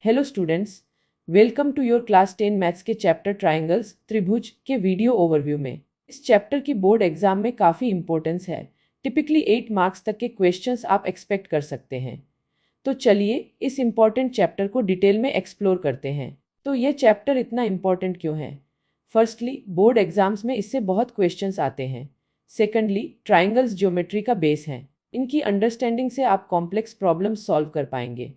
Hello students, welcome to your class 10 maths के chapter triangles त्रिभुज के वीडियो ओवरव्यू में। इस चैप्टर की बोर्ड एग्जाम में काफ़ी इंपॉर्टेंस है। टिपिकली 8 मार्क्स तक के क्वेश्चंस आप एक्सपेक्ट कर सकते हैं। तो चलिए इस इम्पॉर्टेंट चैप्टर को डिटेल में एक्सप्लोर करते हैं। तो यह चैप्टर इतना इम्पॉर्टेंट क्यों है? फर्स्टली, बोर्ड एग्जाम्स में इससे बहुत क्वेश्चंस आते हैं। सेकेंडली, ट्राइंगल्स ज्योमेट्री का बेस है। इनकी अंडरस्टैंडिंग से आप कॉम्प्लेक्स प्रॉब्लम्स सॉल्व कर पाएंगे।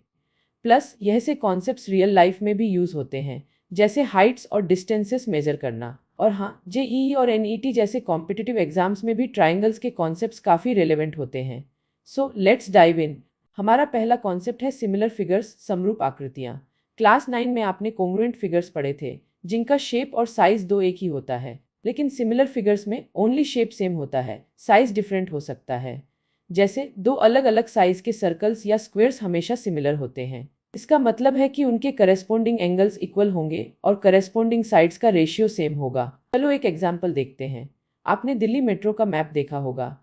प्लस यह से कॉन्सेप्ट्स रियल लाइफ में भी यूज़ होते हैं, जैसे हाइट्स और डिस्टेंसेस मेजर करना। और हाँ, जेईई और एनईटी जैसे कॉम्पिटिटिव एग्जाम्स में भी ट्राइंगल्स के कॉन्सेप्ट्स काफ़ी रेलेवेंट होते हैं। So let's dive in. हमारा पहला कॉन्सेप्ट है सिमिलर फिगर्स, समरूप आकृतियाँ। क्लास 9 में आपने कोंग्रुएंट फिगर्स पढ़े थे, जिनका शेप और साइज दो एक ही होता है। लेकिन सिमिलर फिगर्स में ओनली शेप सेम होता है, साइज डिफरेंट हो सकता है। जैसे दो अलग अलग साइज के सर्कल्स या स्क्वेयर्स हमेशा सिमिलर होते हैं। इसका मतलब है कि उनके करेस्पॉन्डिंग एंगल्स इक्वल होंगे और करेस्पॉन्डिंग साइड्स का रेशियो सेम होगा। चलो एक एग्जांपल देखते हैं। आपने दिल्ली मेट्रो का मैप देखा होगा।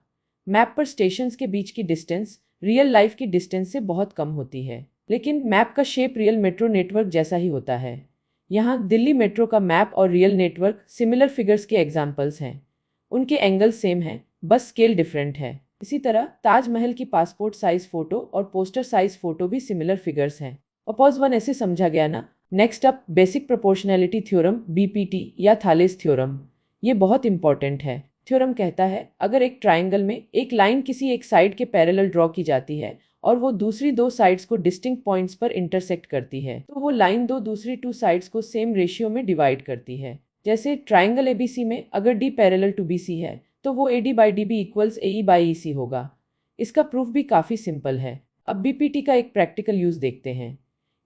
मैप पर स्टेशंस के बीच की डिस्टेंस रियल लाइफ की डिस्टेंस से बहुत कम होती है, लेकिन मैप का शेप रियल मेट्रो नेटवर्क जैसा ही होता है। यहाँ दिल्ली मेट्रो का मैप और रियल नेटवर्क सिमिलर फिगर्स के एग्जाम्पल्स हैं। उनके एंगल सेम हैं, बस स्केल डिफरेंट है। इसी तरह ताजमहल की पासपोर्ट साइज फोटो और पोस्टर साइज फोटो भी सिमिलर फिगर्स हैं। अपोज वन ऐसे समझा गया ना। Next up, basic proportionality theorem, BPT या थालेस थ्योरम। ये बहुत इंपॉर्टेंट है। थ्योरम कहता है, अगर एक ट्राइंगल में एक लाइन किसी एक साइड के पैरेलल ड्रॉ की जाती है और वो दूसरी दो साइड्स को डिस्टिंक्ट पॉइंट्स पर इंटरसेक्ट करती है, तो वो लाइन दो दूसरी टू साइड्स को सेम रेशियो में डिवाइड करती है। जैसे ट्राइंगल एबीसी में अगर डी पैरेलल टू बीसी है तो वो AD by DB equals AE by EC होगा। इसका प्रूफ भी काफ़ी सिंपल है। अब बीपीटी का एक प्रैक्टिकल यूज़ देखते हैं।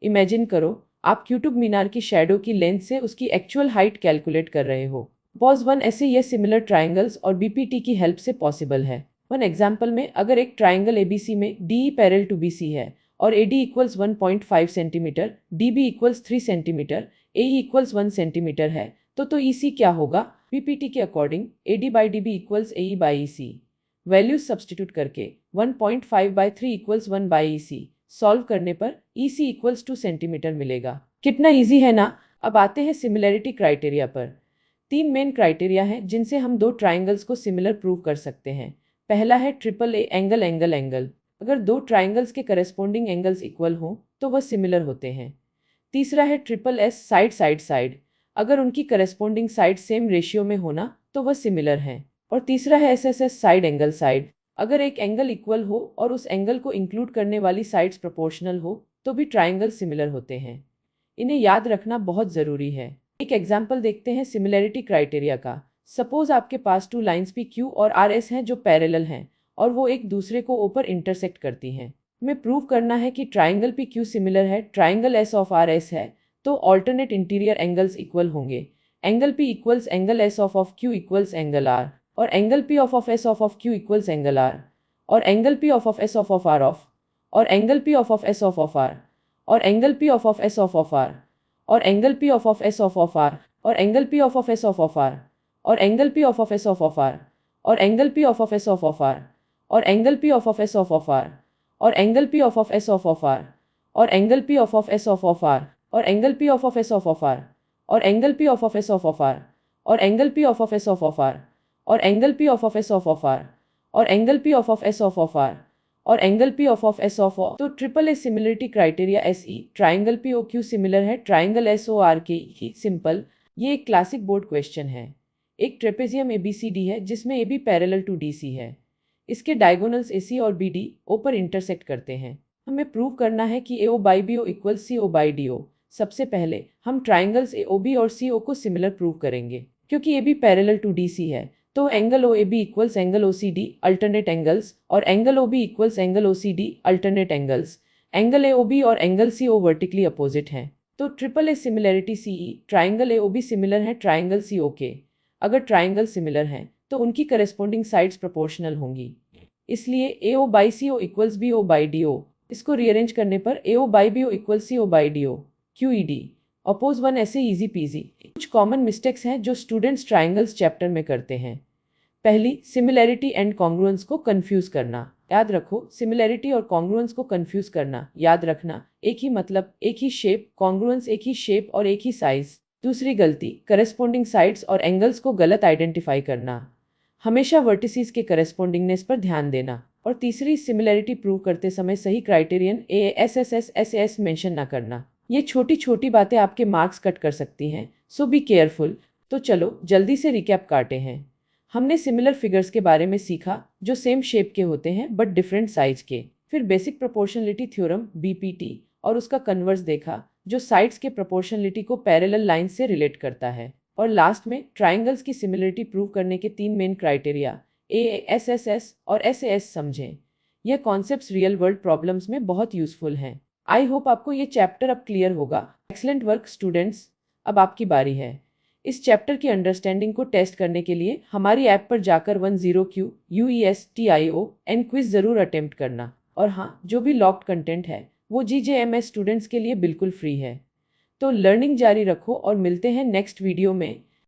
इमेजिन करो, आप क्यूटुब मीनार की शैडो की लेंथ से उसकी एक्चुअल हाइट कैलकुलेट कर रहे हो। पॉज वन ऐसे ये सिमिलर ट्राइंगल्स और बीपीटी की हेल्प से पॉसिबल है। वन एग्जाम्पल में अगर एक ट्राइंगल ABC में DE पैरेलल टू BC है और AD equals 1.5 centimetre, DB equals 3 centimetre, AE equals 1 centimetre है, तो EC क्या होगा? बीपीटी के according AD by DB equals AE by EC। Values substitute करके 1.5/3 इक्वल्स 1/EC सॉल्व करने पर EC इक्वल्स 2 सेंटीमीटर मिलेगा। कितना इजी है ना। अब आते हैं सिमिलैरिटी क्राइटेरिया पर। 3 मेन क्राइटेरिया हैं जिनसे हम दो ट्राइंगल्स को सिमिलर प्रूव कर सकते हैं। पहला है AAA एंगल एंगल एंगल। अगर दो ट्राइंगल्स के करस्पॉन्डिंग एंगल्स इक्वल हों तो वह सिमिलर होते हैं। तीसरा है SSS साइड साइड साइड। अगर उनकी करस्पॉन्डिंग साइड सेम रेशियो में होना तो वह सिमिलर हैं। और तीसरा है SSS साइड एंगल साइड। अगर एक एंगल इक्वल हो और उस एंगल को इंक्लूड करने वाली साइड्स प्रोपोर्शनल हो तो भी ट्राइंगल सिमिलर होते हैं। इन्हें याद रखना बहुत ज़रूरी है। एक एग्जाम्पल देखते हैं सिमिलैरिटी क्राइटेरिया का। सपोज आपके पास टू लाइन्स PQ और RS हैं जो पैरेलल हैं और वो एक दूसरे को ऊपर इंटरसेक्ट करती हैं। हमें प्रूव करना है कि ट्राइंगल PQ सिमिलर है ट्राइंगल S ऑफ RS है, तो ऑल्टरनेट इंटीरियर एंगल्स इक्वल होंगे। Angle P equals angle S of Q equals angle R, और angle P of S of Q equals angle R, और angle P of S of R of, और angle P of S of R, और angle P of S of R, और angle P of S of R, और angle P of S of R, और angle P of S of R, और angle P of S of R, और angle P of S of R, और angle P of S of R, और angle P of S of R, और angle P of S of R, और angle P of S of R, और angle P of S of R, और angle P of S of R, और angle P of S of R, और angle P of S of. तो AAA similarity criteria SE triangle POQ similar है triangle SORK। Simple. ये एक classic board question है। एक trapezium ABCD है जिसमें AB पैरेलल टू DC है। इसके डायगोनल्स AC और BD O पर इंटरसेक्ट करते हैं। हमें प्रूव करना है कि AO by BO equals CO by DO। सबसे पहले हम ट्राइंगल्स AOB और CO को सिमिलर प्रूव करेंगे। क्योंकि AB पैरेलल टू DC है तो angle OAB equals angle OCD alternate angles, और angle OB equals angle OCD alternate angles. Angle AOB और एंगल CO वर्टिकली अपोजिट हैं। तो AAA similarity CE triangle AOB similar है triangle COK। अगर triangle similar हैं तो उनकी करस्पॉन्डिंग साइड्स प्रोपोर्शनल होंगी। इसलिए AO by CO equals BO by DO। इसको रीअरेंज करने पर AO by BO equals CO by DO। QED। अपोज वन ऐसे इजी पीजी। कुछ कॉमन मिस्टेक्स हैं जो स्टूडेंट्स ट्राइंगल्स चैप्टर में करते हैं। पहली, सिमिलैरिटी एंड कॉन्ग्रुएंस को कंफ्यूज करना। याद रखो, सिमिलैरिटी और कॉन्ग्रुएंस को कंफ्यूज करना याद रखना, एक ही मतलब, एक ही शेप, कॉन्ग्रुएंस एक ही शेप और एक ही साइज। दूसरी गलती, करेस्पॉन्डिंग साइड्स और एंगल्स को गलत आइडेंटिफाई करना, हमेशा वर्टिसेस के करेस्पॉन्डिंगनेस पर ध्यान देना। और तीसरी, सिमिलैरिटी प्रूव करते समय सही क्राइटेरियन ASSS मेंशन ना करना। ये छोटी छोटी बातें आपके मार्क्स कट कर सकती हैं, सो बी केयरफुल। तो चलो जल्दी से रिकैप काटते हैं। हमने सिमिलर फिगर्स के बारे में सीखा जो सेम शेप के होते हैं बट डिफरेंट साइज के। फिर बेसिक प्रोपोर्शनलिटी थ्योरम BPT और उसका कन्वर्स देखा जो साइड्स के प्रोपोर्शनलिटी को पैरेलल लाइन से रिलेट करता है। और लास्ट में ट्राइंगल्स की सिमिलरिटी प्रूव करने के 3 मेन क्राइटेरिया ASSS और SAS समझें। यह कॉन्सेप्ट्स रियल वर्ल्ड प्रॉब्लम्स में बहुत यूजफुल हैं। आई होप आपको ये चैप्टर अब क्लियर होगा। एक्सलेंट वर्क स्टूडेंट्स, अब आपकी बारी है। इस चैप्टर की अंडरस्टैंडिंग को टेस्ट करने के लिए हमारी ऐप पर जाकर 10QUESTION क्विज ज़रूर अटेम्प्ट करना। और हाँ, जो भी लॉक्ड कंटेंट है वो GJMS स्टूडेंट्स के लिए बिल्कुल फ्री है। तो लर्निंग जारी रखो और मिलते हैं नेक्स्ट वीडियो में।